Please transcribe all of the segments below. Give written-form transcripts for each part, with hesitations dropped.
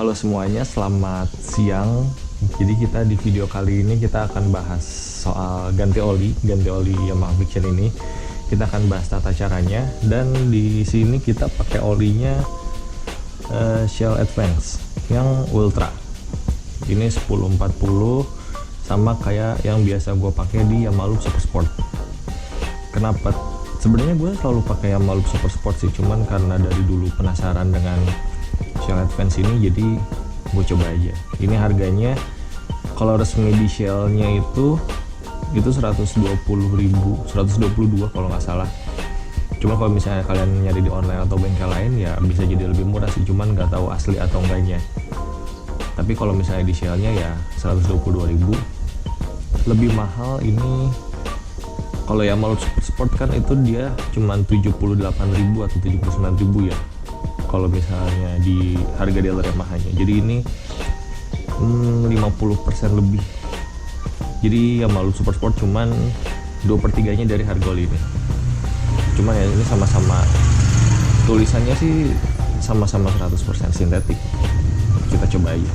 Halo semuanya, selamat siang. Jadi kita di video kali ini kita akan bahas soal ganti oli Yamaha Viction ini. Kita akan bahas tata caranya, dan di sini kita pakai olinya Shell Advance yang Ultra. Ini 1040 sama kayak yang biasa gue pakai di Yamaha Super Sport. Kenapa? Sebenarnya gue selalu pakai Yamaha Super Sport sih, cuman karena dari dulu penasaran dengan Shell Advance ini, jadi gue coba aja. Ini harganya kalau resmi di Shell-nya itu 120.000, 122 kalau nggak salah. Cuma kalau misalnya kalian nyari di online atau bengkel lain ya bisa jadi lebih murah sih, cuman nggak tahu asli atau enggaknya. Tapi kalau misalnya di Shell-nya ya 122.000. Lebih mahal ini kalau Yamaha Super Sport kan itu dia cuman 78.000 atau 79.000 ya, kalau misalnya di harga dealer Yamaha-nya. Jadi ini 50% lebih. Jadi Yamaha Super Sport cuman 2/3-nya dari harga oli ini. Cuman ya ini sama-sama tulisannya sih sama-sama 100% sintetik. Kita coba aja.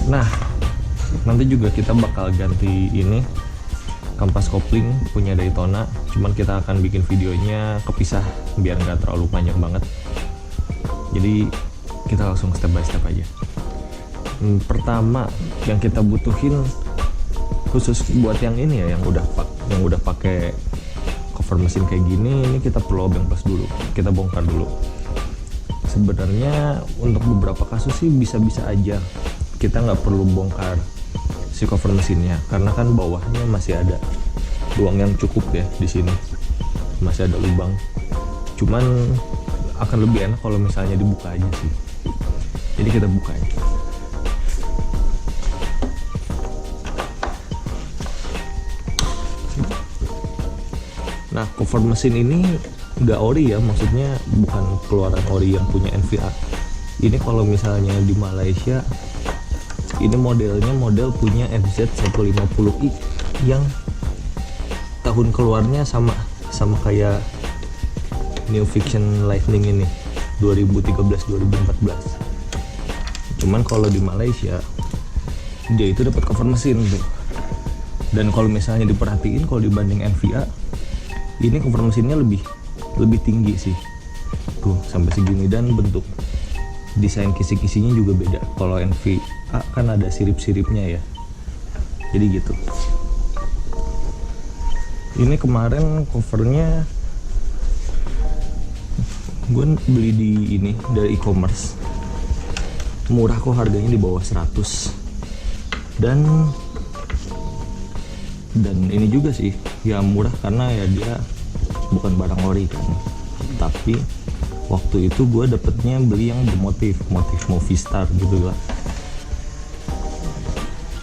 Nah, nanti juga kita bakal ganti ini kampas kopling punya Daytona, cuman kita akan bikin videonya kepisah biar nggak terlalu panjang banget. Jadi kita langsung step by step aja. Pertama yang kita butuhin khusus buat yang ini ya, yang udah pakai cover mesin kayak gini, ini kita perlu obeng plus dulu, kita bongkar dulu. Sebenarnya untuk beberapa kasus sih bisa-bisa aja kita nggak perlu bongkar si cover mesinnya, karena kan bawahnya masih ada ruang yang cukup ya, di sini masih ada lubang. Cuman akan lebih enak kalau misalnya dibuka aja sih. Jadi kita buka aja. Nah, cover mesin ini nggak ori ya, maksudnya bukan keluaran ori yang punya NVA. Ini kalau misalnya di Malaysia, ini modelnya model punya FZ150i yang tahun keluarnya sama kayak New Fiction Lightning ini 2013-2014. Cuman kalau di Malaysia dia itu dapat cover mesin tuh. Dan kalau misalnya diperhatiin, kalau dibanding NVA, ini cover mesinnya lebih tinggi sih. Tuh sampai segini, dan bentuk desain kisi-kisinya juga beda. Kalau NVA kan ada sirip-siripnya ya, jadi gitu. Ini kemarin covernya gue beli di ini dari e-commerce, murah kok, harganya di bawah 100. Dan ini juga sih ya murah karena ya dia bukan barang ori kan. Tapi waktu itu gue dapetnya beli yang bermotif Movistar gitu lah.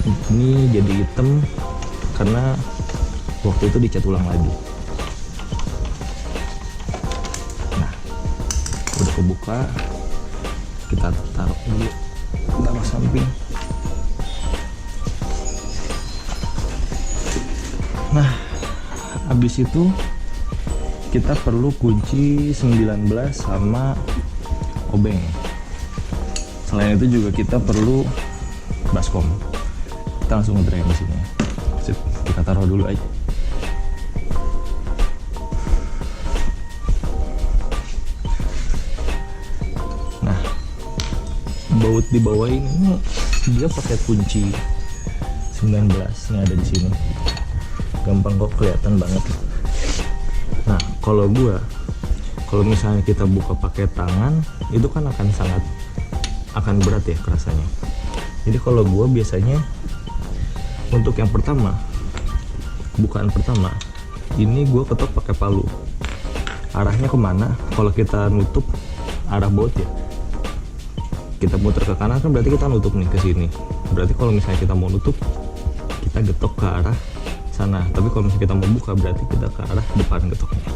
Ini jadi hitam karena waktu itu dicat ulang lagi. Nah, udah kebuka, kita taruh dulu, taruh samping. Nah, habis itu kita perlu kunci 19 sama obeng. Selain itu juga kita perlu baskom. Kita langsung ngedry mesinnya. Sip, kita taruh dulu aja. Nah, baut di bawah ini dia pakai kunci 19 yang ada di sini. Gampang kok, kelihatan banget. Nah, kalau misalnya kita buka pakai tangan, itu kan akan berat ya kerasanya. Jadi kalau gua biasanya untuk yang bukaan pertama, ini gue ketok pakai palu. Arahnya kemana? Kalau kita nutup arah baut ya, kita muter ke kanan kan berarti kita nutup nih ke sini. Berarti kalau misalnya kita mau nutup, kita getok ke arah sana. Tapi kalau misalnya kita mau buka, berarti kita ke arah depan getoknya.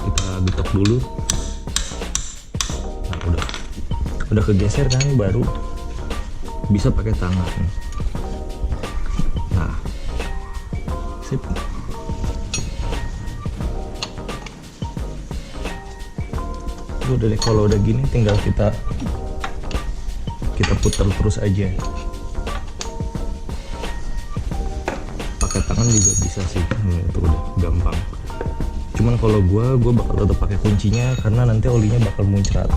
Kita getok dulu. Nah, udah kegeser kan, baru bisa pakai tangan. Nah, sip. Udah deh, kalau udah gini tinggal kita putar terus aja. Pakai tangan juga bisa sih, itu udah gampang. Cuman kalau gue bakal tetap pakai kuncinya karena nanti olinya bakal muncrat.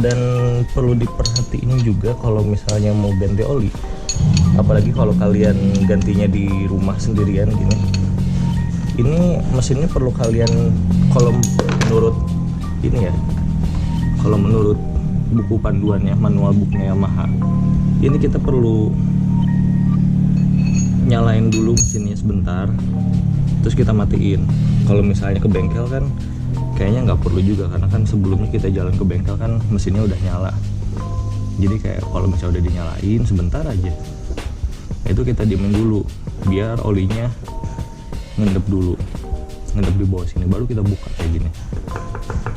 Dan perlu diperhatiin juga kalau misalnya mau ganti oli, apalagi kalau kalian gantinya di rumah sendirian gini, ini mesinnya perlu kalian, kalau menurut ini ya, kalau menurut buku panduannya, manual booknya Yamaha, ini kita perlu nyalain dulu mesinnya sebentar, terus kita matiin. Kalau misalnya ke bengkel kan kayaknya nggak perlu juga, karena kan sebelumnya kita jalan ke bengkel kan mesinnya udah nyala. Jadi kayak kalau misalnya udah dinyalain sebentar aja, itu kita diemin dulu biar olinya ngendep dulu, ngendep di bawah sini, baru kita buka kayak gini.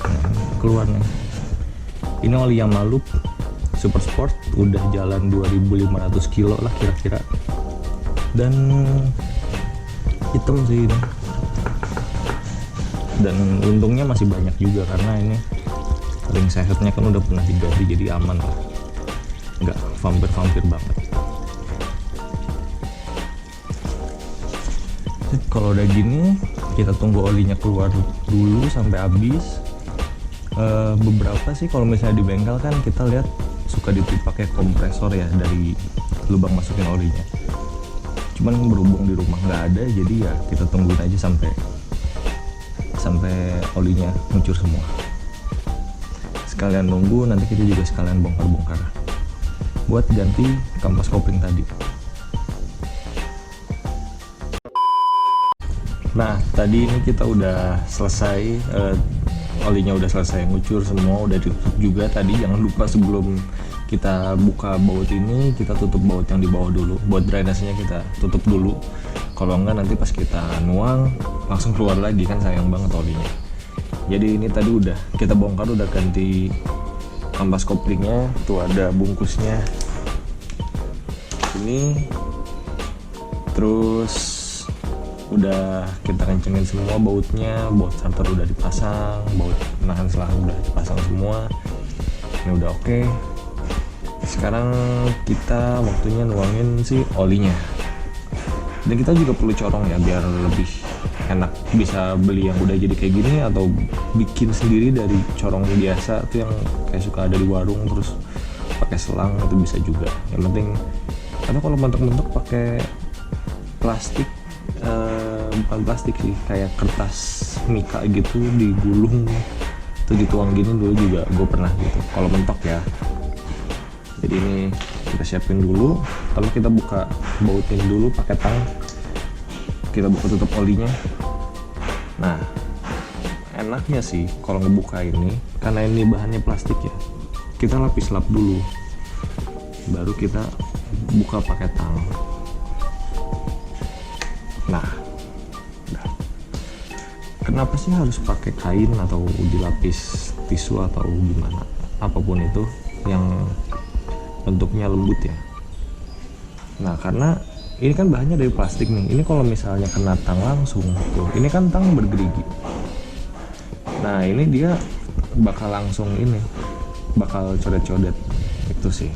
Nah, keluar nih. Ini oli Yamaha Loop Super Sport, udah jalan 2500 kilo lah kira-kira, dan hitam sih ini. Dan untungnya masih banyak juga karena ini ring sehetnya kan udah pernah diganti, jadi aman lah, nggak vampir banget. Kalau udah gini kita tunggu olinya keluar dulu sampai habis. Beberapa sih kalau misalnya di bengkel kan kita lihat suka dipakai kompresor ya dari lubang masukin olinya, cuman berhubung di rumah nggak ada, jadi ya kita tungguin aja sampai olinya ngucur semua. Sekalian nunggu, nanti kita juga sekalian bongkar buat ganti kampas kopling tadi. Nah, tadi ini kita udah selesai, olinya udah selesai ngucur semua, udah ditutup juga tadi. Jangan lupa sebelum kita buka baut ini, kita tutup baut yang di bawah dulu. Buat drainasenya kita tutup dulu, kalau enggak nanti pas kita nuang langsung keluar lagi, kan sayang banget olinya. Jadi ini tadi udah kita bongkar, udah ganti kampas koplingnya, tuh ada bungkusnya ini, terus udah kita kencengin semua bautnya, baut starter udah dipasang, baut penahan selang udah dipasang semua, ini udah oke. Sekarang kita waktunya nuangin si olinya, dan kita juga perlu corong ya biar lebih enak. Bisa beli yang udah jadi kayak gini atau bikin sendiri dari corong biasa tuh yang kayak suka ada di warung, terus pakai selang, itu bisa juga. Yang penting, atau kalau mentok-mentok pakai plastik, bukan plastik sih, kayak kertas mika gitu, digulung tuh dituang gini dulu juga gue pernah gitu kalau mentok ya. Jadi ini kita siapin dulu, lalu kita buka bautin dulu pakai tang, kita buka tutup olinya. Nah, enaknya sih kalau ngebuka ini, karena ini bahannya plastik ya, kita lapis lap dulu, baru kita buka pakai tang. Nah, udah. Kenapa sih harus pakai kain atau dilapis tisu atau gimana, apapun itu yang bentuknya lembut ya? Nah, karena ini kan bahannya dari plastik nih. Ini kalau misalnya kena tang langsung tuh, ini kan tang bergerigi. Nah, ini dia bakal langsung ini, bakal codet-codet. Itu sih,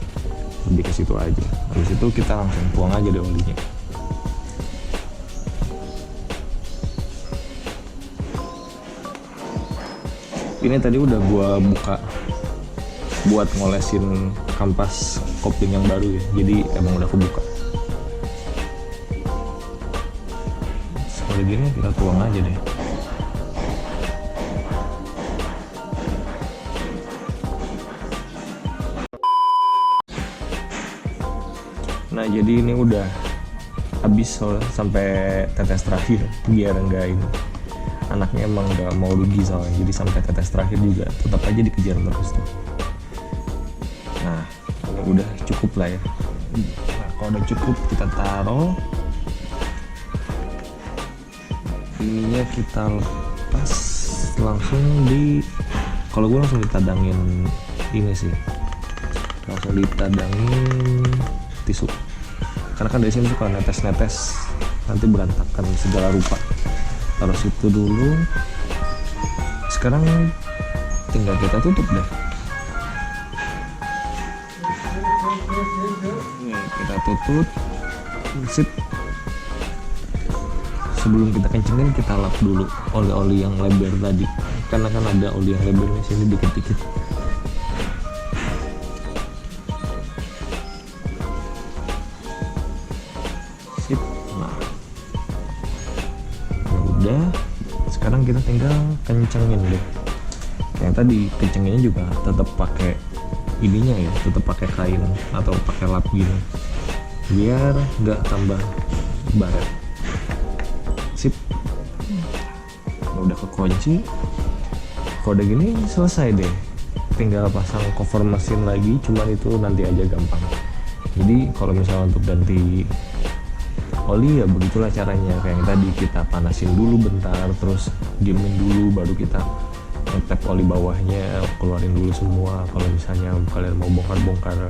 lebih ke situ aja. Habis itu kita langsung tuang aja deh olinya. Ini tadi udah gua buka buat ngolesin kampas kopling yang baru ya, jadi emang udah kebuka. Sekali gini kita tuang aja deh. Nah, jadi ini udah habis sampai tetes terakhir, biar enggak ini, anaknya emang nggak mau rugi soalnya, jadi sampai tetes terakhir juga tetap aja dikejar terus tuh. Nah, ini udah cukup lah ya. Nah, kalau udah cukup kita taruh, ininya kita lepas langsung di Kalau gue langsung ditadangin ini sih, langsung ditadangin tisu, karena kan dari sini suka netes-netes, nanti berantakan segala rupa. Taruh situ dulu. Sekarang tinggal kita tutup deh. Kita tutup, sip. Sebelum kita kencengin, kita lap dulu oli-oli yang lebar tadi, karena kan ada oli yang lebar di sini dikit-dikit. Sip. Nah, ya udah. Sekarang kita tinggal kencengin deh. Yang tadi kencenginnya juga tetap pakai ininya ya, tetap pakai kain atau pakai lap gini, biar nggak tambah baret. Sip. Udah kekunci. Kalau udah gini selesai deh, tinggal pasang cover mesin lagi, cuman itu nanti aja gampang. Jadi kalau misalnya untuk ganti oli ya begitulah caranya. Kayak yang tadi, kita panasin dulu bentar, terus diemin dulu, baru kita ngetap oli bawahnya, keluarin dulu semua. Kalau misalnya kalian mau bongkar-bongkar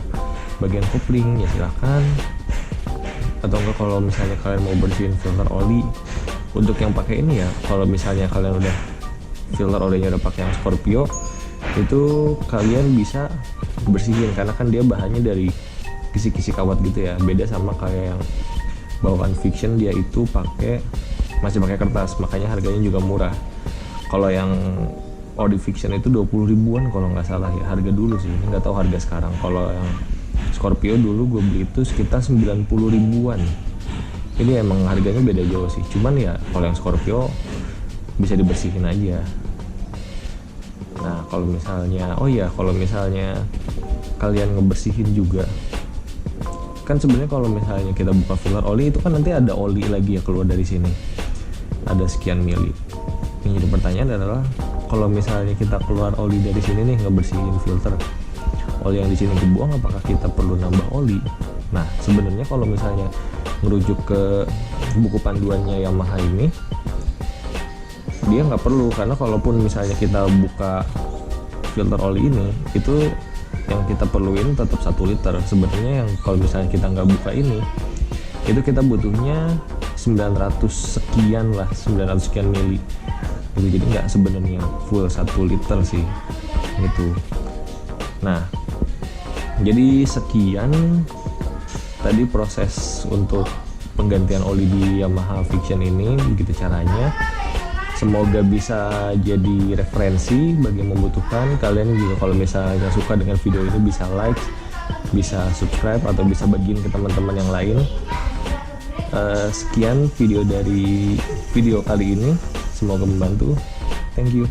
bagian kopling ya silahkan, atau enggak kalau misalnya kalian mau bersihin filter oli. Untuk yang pakai ini ya, kalau misalnya kalian udah filter olinya udah pakai yang Scorpio, itu kalian bisa bersihin, karena kan dia bahannya dari kisi-kisi kawat gitu ya. Beda sama kayak yang bawaan Fiction, dia itu masih pakai kertas, makanya harganya juga murah. Kalau yang Audi Fiction itu 20 ribuan kalau nggak salah ya, harga dulu sih, nggak tahu harga sekarang. Kalau yang Scorpio dulu gue beli itu sekitar 90 ribuan. Ini emang harganya beda jauh sih, cuman ya kalau yang Scorpio bisa dibersihin aja. Nah kalau misalnya kalian ngebersihin juga, kan sebenarnya kalau misalnya kita buka filter oli itu kan nanti ada oli lagi ya keluar dari sini, ada sekian mili. Yang jadi pertanyaan adalah, kalau misalnya kita keluar oli dari sini nih, ngebersihin filter, oli yang di sini kebuang, apakah kita perlu nambah oli? Nah sebenarnya kalau misalnya merujuk ke buku panduannya Yamaha ini, dia nggak perlu, karena kalaupun misalnya kita buka filter oli ini, itu yang kita perluin tetap 1 liter. Sebenarnya yang kalau misalnya kita nggak buka ini, itu kita butuhnya 900 sekian mili gitu. Jadi nggak sebenarnya full 1 liter sih gitu. Nah jadi sekian tadi proses untuk penggantian oli di Yamaha Fiction ini, begitu caranya. Semoga bisa jadi referensi bagi yang membutuhkan. Kalian juga kalau misalnya suka dengan video ini bisa like, bisa subscribe, atau bisa bagiin ke teman-teman yang lain. Sekian video dari video kali ini, semoga membantu. Thank you.